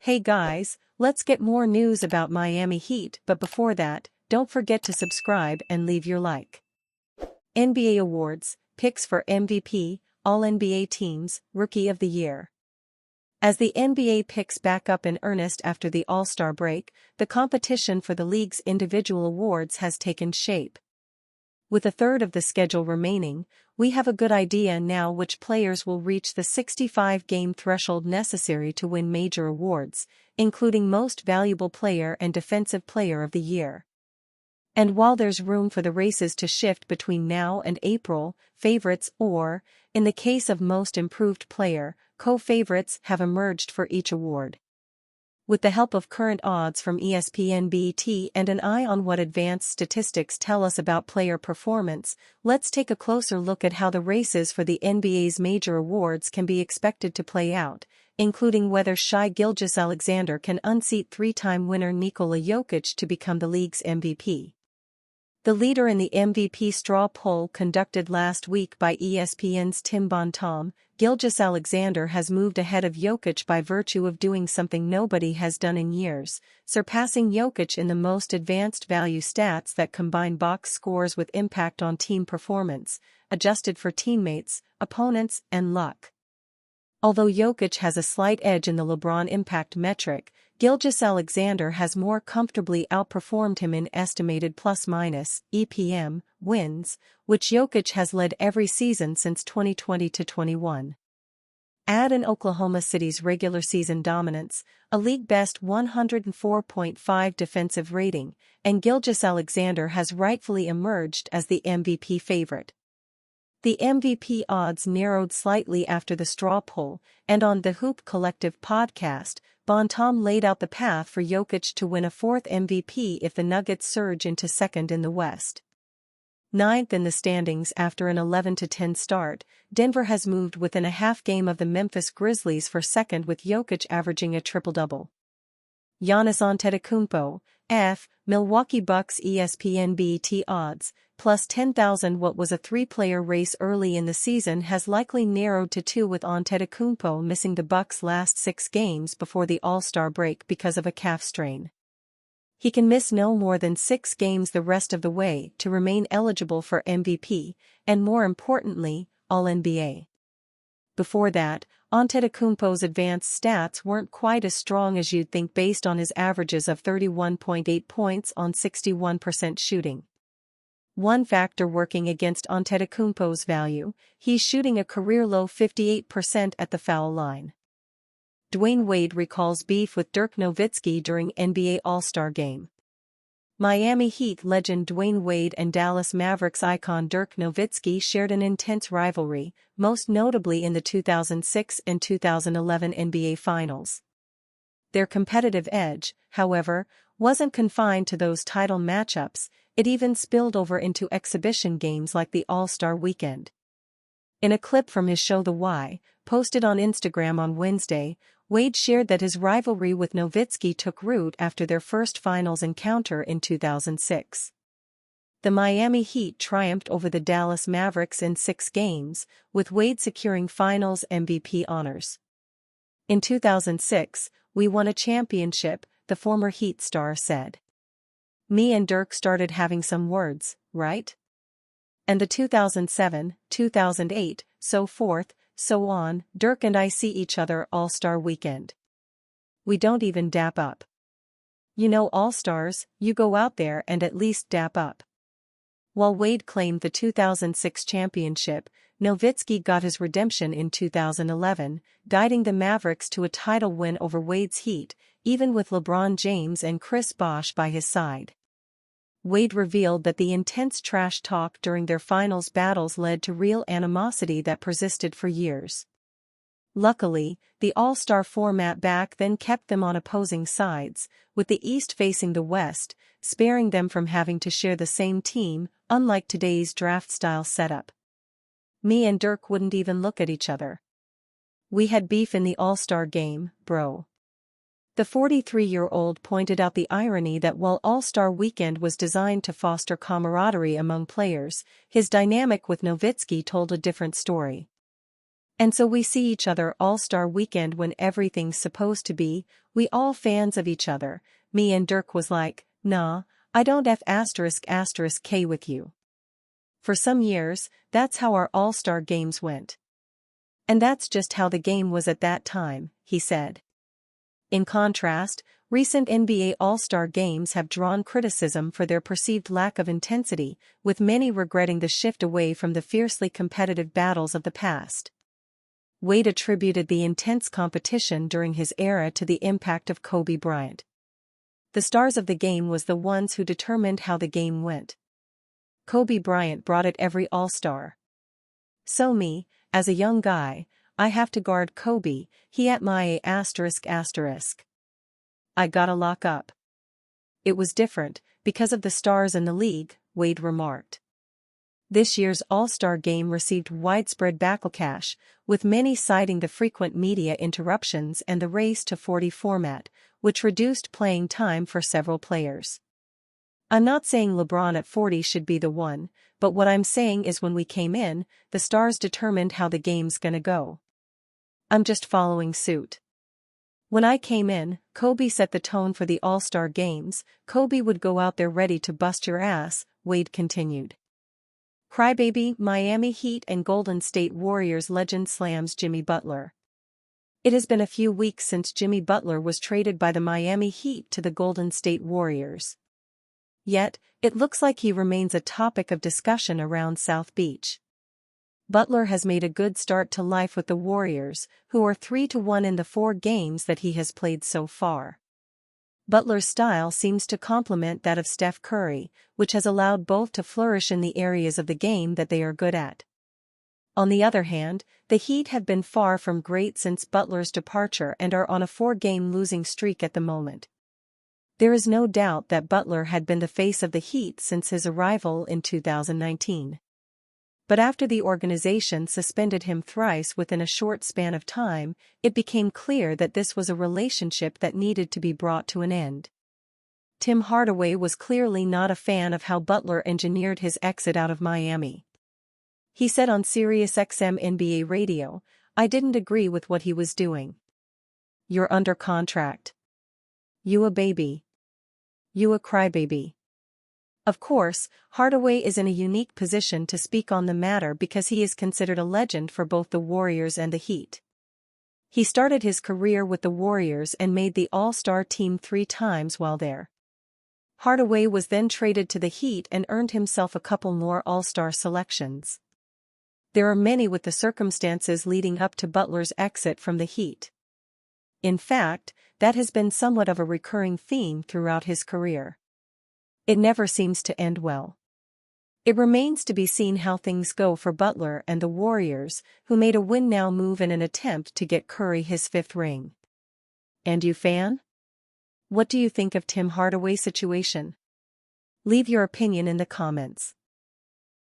Hey guys, let's get more news about Miami Heat, but before that, don't forget to subscribe and leave your like. NBA Awards, picks for MVP, All-NBA teams, Rookie of the Year. As the NBA picks back up in earnest after the All-Star break, the competition for the league's individual awards has taken shape. With a third of the schedule remaining, we have a good idea now which players will reach the 65-game threshold necessary to win major awards, including Most Valuable Player and Defensive Player of the Year. And while there's room for the races to shift between now and April, favorites or, in the case of Most Improved Player, co-favorites have emerged for each award. With the help of current odds from ESPN BET and an eye on what advanced statistics tell us about player performance, let's take a closer look at how the races for the NBA's major awards can be expected to play out, including whether Shai Gilgeous-Alexander can unseat three-time winner Nikola Jokic to become the league's MVP. The leader in the MVP straw poll conducted last week by ESPN's Tim Bontemps, Gilgeous-Alexander has moved ahead of Jokic by virtue of doing something nobody has done in years, surpassing Jokic in the most advanced value stats that combine box scores with impact on team performance, adjusted for teammates, opponents, and luck. Although Jokic has a slight edge in the LeBron impact metric, Gilgeous-Alexander has more comfortably outperformed him in estimated plus-minus (EPM) wins, which Jokic has led every season since 2020-21. Add in Oklahoma City's regular season dominance, a league-best 104.5 defensive rating, and Gilgeous-Alexander has rightfully emerged as the MVP favorite. The MVP odds narrowed slightly after the straw poll, and on the Hoop Collective podcast, Bontemps laid out the path for Jokic to win a fourth MVP if the Nuggets surge into second in the West. Ninth in the standings after an 11-10 start, Denver has moved within a half game of the Memphis Grizzlies for second with Jokic averaging a triple-double. Giannis Antetokounmpo, F, Milwaukee Bucks ESPN BET odds, plus 10,000. What was a three-player race early in the season has likely narrowed to two with Antetokounmpo missing the Bucks' last 6 games before the All-Star break because of a calf strain. He can miss no more than 6 games the rest of the way to remain eligible for MVP, and more importantly, All-NBA. Before that, Antetokounmpo's advanced stats weren't quite as strong as you'd think based on his averages of 31.8 points on 61% shooting. One factor working against Antetokounmpo's value, he's shooting a career-low 58% at the foul line. Dwayne Wade recalls beef with Dirk Nowitzki during NBA All-Star Game. Miami Heat legend Dwayne Wade and Dallas Mavericks icon Dirk Nowitzki shared an intense rivalry, most notably in the 2006 and 2011 NBA Finals. Their competitive edge, however, wasn't confined to those title matchups, it even spilled over into exhibition games like the All-Star Weekend. In a clip from his show The Why, posted on Instagram on Wednesday, Wade shared that his rivalry with Nowitzki took root after their first finals encounter in 2006. The Miami Heat triumphed over the Dallas Mavericks in 6 games, with Wade securing finals MVP honors. In 2006, we won a championship, the former Heat star said. Me and Dirk started having some words, right? And the 2007, 2008, so forth, so on, Dirk and I see each other All-Star Weekend. We don't even dap up. You know All-Stars, you go out there and at least dap up. While Wade claimed the 2006 championship, Nowitzki got his redemption in 2011, guiding the Mavericks to a title win over Wade's Heat, even with LeBron James and Chris Bosh by his side. Wade revealed that the intense trash talk during their finals battles led to real animosity that persisted for years. Luckily, the All-Star format back then kept them on opposing sides, with the East facing the West, sparing them from having to share the same team, unlike today's draft-style setup. Me and Dirk wouldn't even look at each other. We had beef in the All-Star game, bro. The 43-year-old pointed out the irony that while All-Star Weekend was designed to foster camaraderie among players, his dynamic with Nowitzki told a different story. And so we see each other All-Star Weekend when everything's supposed to be, we all fans of each other. Me and Dirk was like, nah, I don't F***K with you. For some years, that's how our All-Star games went. And that's just how the game was at that time, he said. In contrast, recent NBA All-Star games have drawn criticism for their perceived lack of intensity, with many regretting the shift away from the fiercely competitive battles of the past. Wade attributed the intense competition during his era to the impact of Kobe Bryant. The stars of the game was the ones who determined how the game went. Kobe Bryant brought it every All-Star. So me, as a young guy, I have to guard Kobe, he at my ***. I gotta lock up. It was different, because of the stars in the league, Wade remarked. This year's All-Star game received widespread backlash, with many citing the frequent media interruptions and the race to 40 format, which reduced playing time for several players. I'm not saying LeBron at 40 should be the one, but what I'm saying is when we came in, the stars determined how the game's gonna go. I'm just following suit. When I came in, Kobe set the tone for the All-Star games. Kobe would go out there ready to bust your ass, Wade continued. Crybaby, Miami Heat and Golden State Warriors legend slams Jimmy Butler. It has been a few weeks since Jimmy Butler was traded by the Miami Heat to the Golden State Warriors. Yet, it looks like he remains a topic of discussion around South Beach. Butler has made a good start to life with the Warriors, who are 3-1 in the 4 games that he has played so far. Butler's style seems to complement that of Steph Curry, which has allowed both to flourish in the areas of the game that they are good at. On the other hand, the Heat have been far from great since Butler's departure and are on a 4-game losing streak at the moment. There is no doubt that Butler had been the face of the Heat since his arrival in 2019. But after the organization suspended him thrice within a short span of time, it became clear that this was a relationship that needed to be brought to an end. Tim Hardaway was clearly not a fan of how Butler engineered his exit out of Miami. He said on SiriusXM NBA radio, "I didn't agree with what he was doing. You're under contract. You a baby. You a crybaby." Of course, Hardaway is in a unique position to speak on the matter because he is considered a legend for both the Warriors and the Heat. He started his career with the Warriors and made the All-Star team 3 times while there. Hardaway was then traded to the Heat and earned himself a couple more All-Star selections. There are many with the circumstances leading up to Butler's exit from the Heat. In fact, that has been somewhat of a recurring theme throughout his career. It never seems to end well. It remains to be seen how things go for Butler and the Warriors, who made a win-now move in an attempt to get Curry his 5th ring. And you fan? What do you think of Tim Hardaway's situation? Leave your opinion in the comments.